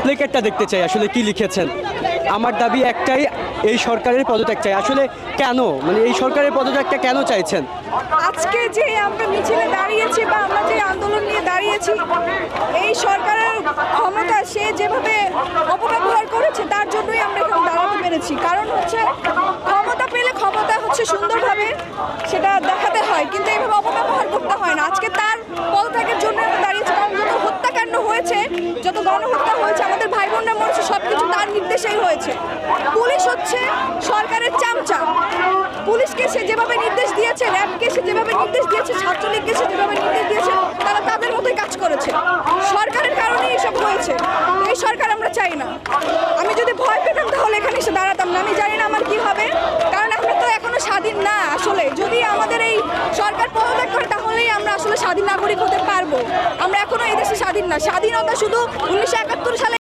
প্লেকেটটা দেখতে চাই আসলে কি লিখেছেন। আমার দাবি একটাই, এই সরকারের পদত্যাগ চাই। আসলে কেন, মানে এই সরকারের পদত্যাগটা কেন চাইছেন? আজকে যে আমরা মিছিলে দাঁড়িয়েছি বা আমরা যে আন্দোলন নিয়ে দাঁড়িয়েছি, এই সরকারের ক্ষমতা সে যেভাবে অপব্যবহার করেছে তার জন্যই আমরা এখানে দাঁড়াতে পেরেছি। কারণ হচ্ছে ক্ষমতা পেলে ক্ষমতা হচ্ছে সুন্দরভাবে সেটা দেখাতে হয়, কিন্তু এইভাবে অপব্যবহার করতে হয় না। আজকে তার পদত্যাগের জন্য আমরা দাঁড়িয়েছি, কারণ যত হত্যাকাণ্ড হয়েছে, যত গণহত্যা হয়েছে, আমাদের ভাই বোনরা মরেছে, সব কিছু তার নির্দেশেই হয়েছে। পুলিশ হচ্ছে সরকারের চামচা। পুলিশকে সে যেভাবে নির্দেশ দিয়েছে, র্যাবকে সে যেভাবে নির্দেশ দিয়েছে, ছাত্রলীগকে সে যেভাবে নির্দেশ দিয়েছে, তারা তাদের মতোই কাজ করেছে। সরকারের কারণেই এসব হয়েছে। এই সরকার আমরা চাই না। আমি যদি ভয় পেতাম তাহলে এখানে এসে দাঁড়াতাম না। আমি জানি না আমার কি হবে, কারণ আমরা তো এখনো স্বাধীন না। আসলে যদি আমাদের এই সরকার পদত্যাগ করে তাহলেই আমরা আসলে স্বাধীন নাগরিক হতে পারবো। আমরা এখনো এই দেশে স্বাধীন না। স্বাধীনতা শুধু 1971 সালে